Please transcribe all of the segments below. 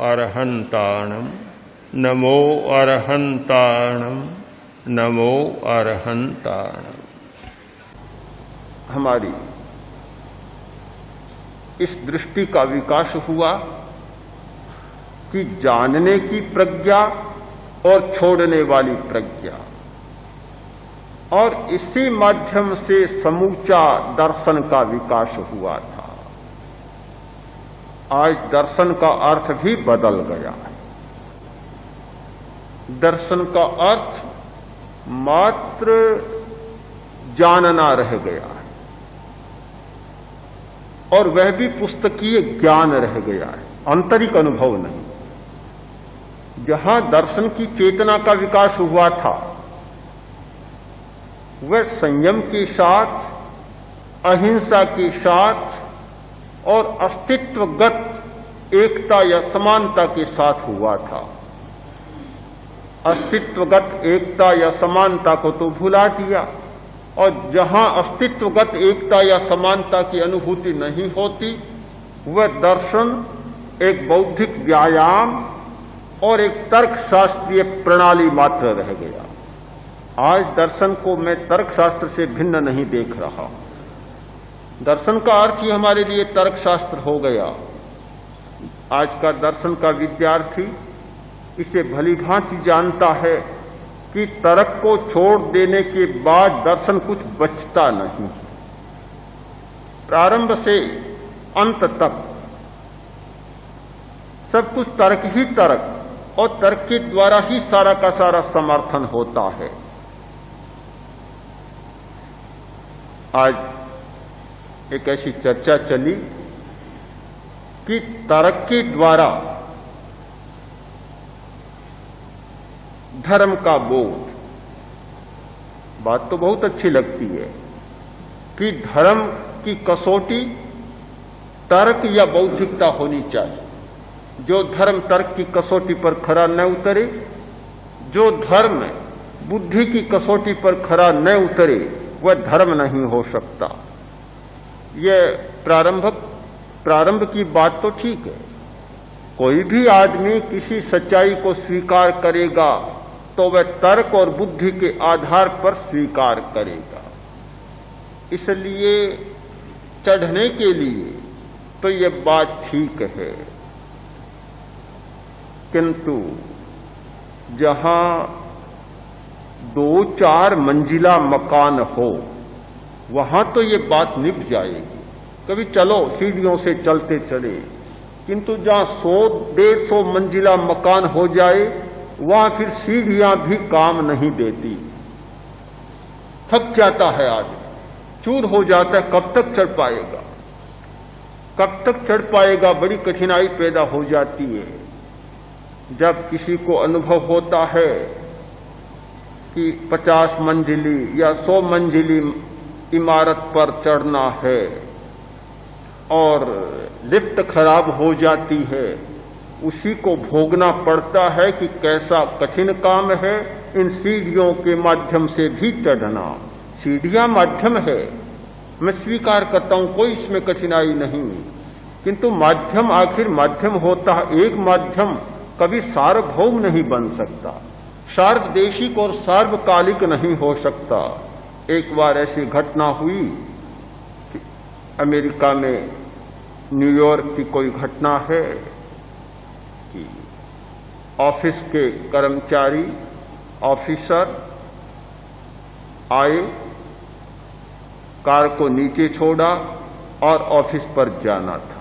अरहन्ताणं नमो अरहन्ताणं नमो अरहन्ताणं। हमारी इस दृष्टि का विकास हुआ कि जानने की प्रज्ञा और छोड़ने वाली प्रज्ञा, और इसी माध्यम से समूचा दर्शन का विकास हुआ था। आज दर्शन का अर्थ भी बदल गया है। दर्शन का अर्थ मात्र जानना रह गया है, और वह भी पुस्तकीय ज्ञान रह गया है, आंतरिक अनुभव नहीं। जहां दर्शन की चेतना का विकास हुआ था, वह संयम के साथ, अहिंसा के साथ और अस्तित्वगत एकता या समानता के साथ हुआ था। अस्तित्वगत एकता या समानता को तो भुला दिया, और जहां अस्तित्वगत एकता या समानता की अनुभूति नहीं होती, वह दर्शन एक बौद्धिक व्यायाम और एक तर्कशास्त्रीय प्रणाली मात्र रह गया। आज दर्शन को मैं तर्कशास्त्र से भिन्न नहीं देख रहा। दर्शन का अर्थ ही हमारे लिए तर्कशास्त्र हो गया। आज का दर्शन का विद्यार्थी इसे भली भांति जानता है कि तर्क को छोड़ देने के बाद दर्शन कुछ बचता नहीं। प्रारंभ से अंत तक सब कुछ तर्क ही तर्क, और तर्क के द्वारा ही सारा का सारा समर्थन होता है। आज एक ऐसी चर्चा चली कि तर्क के द्वारा धर्म का बोध, बात तो बहुत अच्छी लगती है कि धर्म की कसौटी तर्क या बौद्धिकता होनी चाहिए। जो धर्म तर्क की कसौटी पर खरा न उतरे, जो धर्म बुद्धि की कसौटी पर खरा न उतरे, वह धर्म नहीं हो सकता। यह प्रारंभ की बात तो ठीक है। कोई भी आदमी किसी सच्चाई को स्वीकार करेगा तो वह तर्क और बुद्धि के आधार पर स्वीकार करेगा। इसलिए चढ़ने के लिए तो यह बात ठीक है, किंतु जहां 2-4 मंजिला मकान हो, वहां तो ये बात निभ जाएगी। कभी चलो सीढ़ियों से चलते चले, किंतु जहां 100-150 मंजिला मकान हो जाए, वहां फिर सीढ़ियां भी काम नहीं देती। थक जाता है आदमी, चूर हो जाता है। कब तक चढ़ पाएगा, कब तक चढ़ पाएगा? बड़ी कठिनाई पैदा हो जाती है। जब किसी को अनुभव होता है कि 50 मंजिली या 100 मंजिली इमारत पर चढ़ना है और लिफ्ट खराब हो जाती है, उसी को भोगना पड़ता है कि कैसा कठिन काम है इन सीढ़ियों के माध्यम से भी चढ़ना। सीढ़ियां माध्यम है, मैं स्वीकार करता हूं, कोई इसमें कठिनाई नहीं, किंतु माध्यम आखिर माध्यम होता है। एक माध्यम कभी सार्वभौम नहीं बन सकता, सार्वदेशिक और सार्वकालिक नहीं हो सकता। एक बार ऐसी घटना हुई कि अमेरिका में न्यूयॉर्क की कोई घटना है कि ऑफिस के कर्मचारी ऑफिसर आए, कार को नीचे छोड़ा और ऑफिस पर जाना था।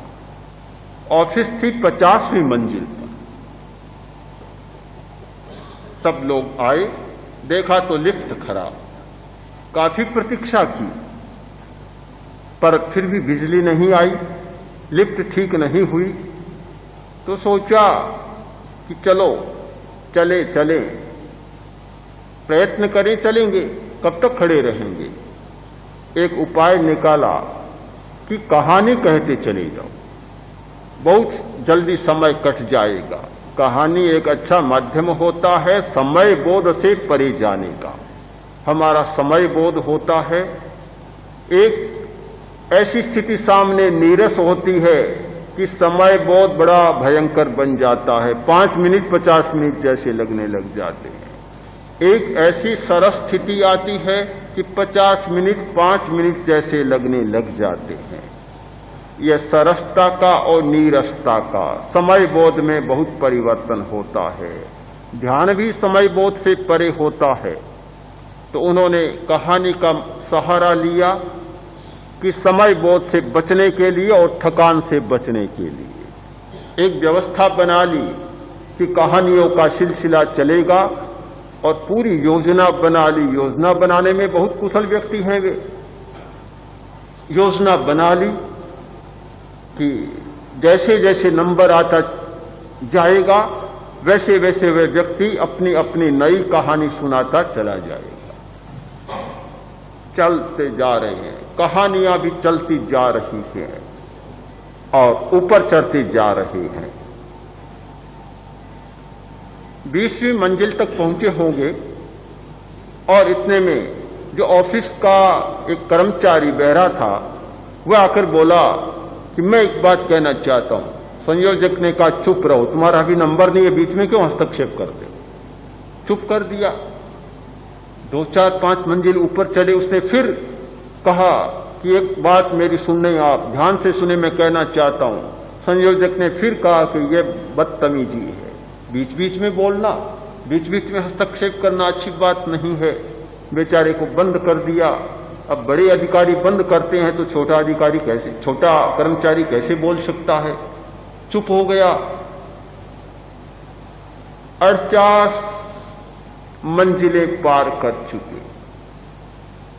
ऑफिस थी 50वीं मंजिल पर। सब लोग आए, देखा तो लिफ्ट खराब। काफी प्रतीक्षा की, पर फिर भी बिजली नहीं आई, लिफ्ट ठीक नहीं हुई। तो सोचा कि चलो चले चले, प्रयत्न करें, चलेंगे, कब तक खड़े रहेंगे। एक उपाय निकाला कि कहानी कहते चले जाओ, बहुत जल्दी समय कट जाएगा। कहानी एक अच्छा माध्यम होता है समय बोध से परे जाने का। हमारा समय बोध होता है, एक ऐसी स्थिति सामने नीरस होती है कि समय बहुत बड़ा भयंकर बन जाता है। 5 मिनट 50 मिनट जैसे लगने लग जाते हैं। एक ऐसी सरस स्थिति आती है कि 50 मिनट 5 मिनट जैसे लगने लग जाते हैं। यह सरसता का और नीरसता का समय बोध में बहुत परिवर्तन होता है। ध्यान भी समय बोध से परे होता है। तो उन्होंने कहानी का सहारा लिया कि समय बोध से बचने के लिए और थकान से बचने के लिए एक व्यवस्था बना ली कि कहानियों का सिलसिला चलेगा और पूरी योजना बना ली। योजना बनाने में बहुत कुशल व्यक्ति हैं वे। योजना बना ली कि जैसे जैसे नंबर आता जाएगा वैसे वैसे वह व्यक्ति अपनी अपनी नई कहानी सुनाता चला जाएगा। चलते जा रहे हैं, कहानियां भी चलती जा रही हैं और ऊपर चढ़ती जा रही हैं। 20वीं मंजिल तक पहुंचे होंगे और इतने में जो ऑफिस का एक कर्मचारी बहरा था वह आकर बोला कि मैं एक बात कहना चाहता हूं। संयोजक ने कहा चुप रहो, तुम्हारा अभी नंबर नहीं है, बीच में क्यों हस्तक्षेप करते हो। चुप कर दिया। 2 4 5 मंजिल ऊपर चढ़े। उसने फिर कहा कि एक बात मेरी सुनने, आप ध्यान से सुने, मैं कहना चाहता हूं। संयोजक ने फिर कहा कि यह बदतमीजी है, बीच बीच में बोलना, बीच बीच में हस्तक्षेप करना अच्छी बात नहीं है। बेचारे को बंद कर दिया। अब बड़े अधिकारी बंद करते हैं तो छोटा अधिकारी कैसे, छोटा कर्मचारी कैसे बोल सकता है। चुप हो गया। 48 मंजिलें पार कर चुके,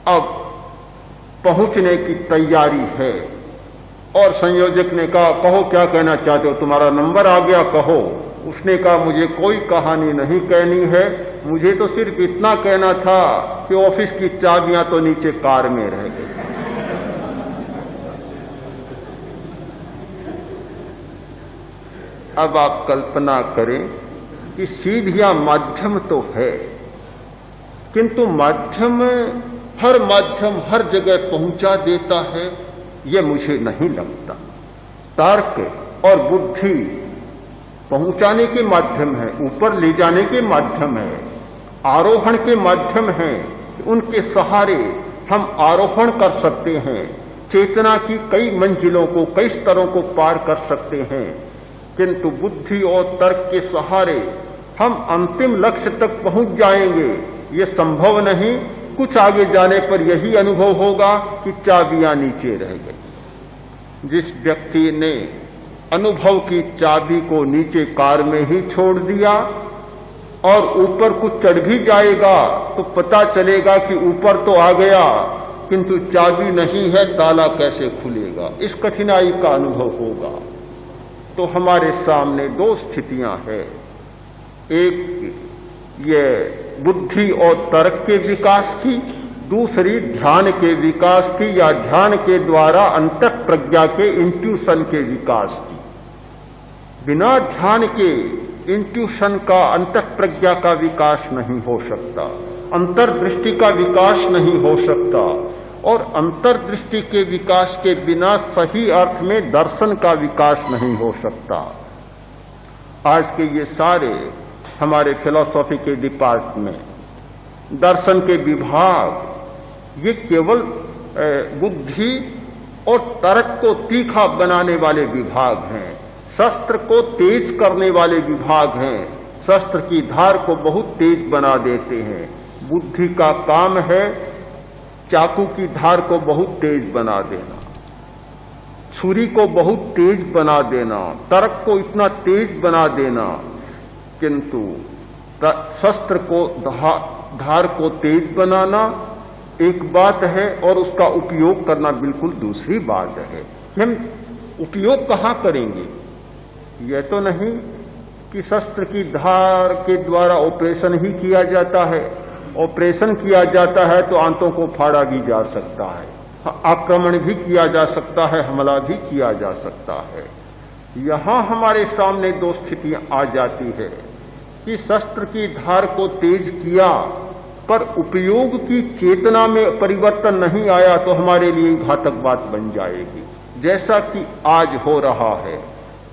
अब पहुंचने की तैयारी है। और संयोजक ने कहा कहो क्या कहना चाहते हो, तुम्हारा नंबर आ गया, कहो। उसने कहा मुझे कोई कहानी नहीं कहनी है, मुझे तो सिर्फ इतना कहना था कि ऑफिस की चाबियां तो नीचे कार में रह गई। अब आप कल्पना करें कि सीढ़ियां माध्यम तो है, किंतु माध्यम, हर माध्यम हर जगह पहुंचा देता है, यह मुझे नहीं लगता। तर्क और बुद्धि पहुंचाने के माध्यम है, ऊपर ले जाने के माध्यम है, आरोहण के माध्यम है। उनके सहारे हम आरोहण कर सकते हैं, चेतना की कई मंजिलों को, कई स्तरों को पार कर सकते हैं। किंतु बुद्धि और तर्क के सहारे हम अंतिम लक्ष्य तक पहुंच जाएंगे, ये संभव नहीं। कुछ आगे जाने पर यही अनुभव होगा कि चाबियां नीचे रह गई। जिस व्यक्ति ने अनुभव की चाबी को नीचे कार में ही छोड़ दिया और ऊपर कुछ चढ़ भी जाएगा तो पता चलेगा कि ऊपर तो आ गया किंतु चाबी नहीं है, ताला कैसे खुलेगा, इस कठिनाई का अनुभव होगा। तो हमारे सामने 2 स्थितियां हैं, एक ये बुद्धि और तर्क के विकास की, दूसरी ध्यान के विकास की या ध्यान के द्वारा अंतः प्रज्ञा के इंट्यूशन के विकास की। बिना ध्यान के इंट्यूशन का, अंतः प्रज्ञा का विकास नहीं हो सकता, अंतर्दृष्टि का विकास नहीं हो सकता, और अंतर्दृष्टि के विकास के बिना सही अर्थ में दर्शन का विकास नहीं हो सकता। आज के ये सारे हमारे फिलॉसफी के डिपार्टमेंट, दर्शन के विभाग, ये केवल बुद्धि और तर्क को तीखा बनाने वाले विभाग हैं, शस्त्र को तेज करने वाले विभाग हैं, शस्त्र की धार को बहुत तेज बना देते हैं। बुद्धि का काम है चाकू की धार को बहुत तेज बना देना, छुरी को बहुत तेज बना देना, तर्क को इतना तेज बना देना, किंतु शस्त्र को, धार को तेज बनाना एक बात है और उसका उपयोग करना बिल्कुल दूसरी बात है। हम उपयोग कहाँ करेंगे? यह तो नहीं कि शस्त्र की धार के द्वारा ऑपरेशन ही किया जाता है। ऑपरेशन किया जाता है तो आंतों को फाड़ा भी जा सकता है, आक्रमण भी किया जा सकता है, हमला भी किया जा सकता है। यहां हमारे सामने 2 स्थितियां आ जाती है कि शस्त्र की धार को तेज किया पर उपयोग की चेतना में परिवर्तन नहीं आया तो हमारे लिए घातक बात बन जाएगी। जैसा कि आज हो रहा है।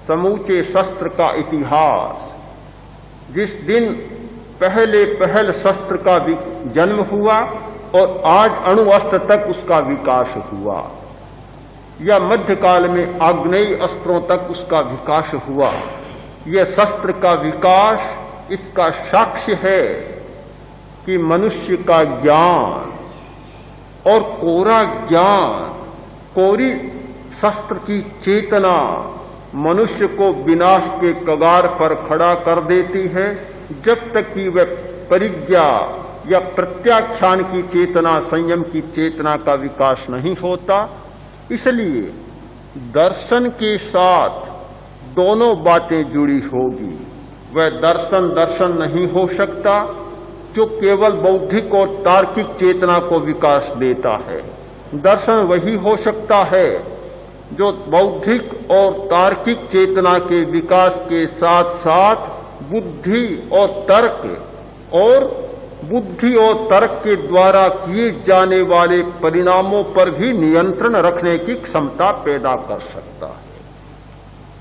समूचे शस्त्र का इतिहास, जिस दिन पहल शस्त्र का जन्म हुआ और आज अणु अस्त्र तक उसका विकास हुआ, या मध्यकाल में आग्नेय अस्त्रों तक उसका विकास हुआ, यह शस्त्र का विकास इसका साक्ष्य है कि मनुष्य का ज्ञान और कोरा ज्ञान, कोरी शस्त्र की चेतना मनुष्य को विनाश के कगार पर खड़ा कर देती है, जब तक कि वह परिज्ञा या प्रत्याख्यान की चेतना, संयम की चेतना का विकास नहीं होता। इसलिए दर्शन के साथ दोनों बातें जुड़ी होगी। वह दर्शन नहीं हो सकता जो केवल बौद्धिक और तार्किक चेतना को विकास देता है। दर्शन वही हो सकता है जो बौद्धिक और तार्किक चेतना के विकास के साथ साथ बुद्धि और तर्क के द्वारा किए जाने वाले परिणामों पर भी नियंत्रण रखने की क्षमता पैदा कर सकता है।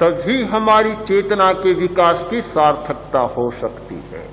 तभी हमारी चेतना के विकास की सार्थकता हो सकती है।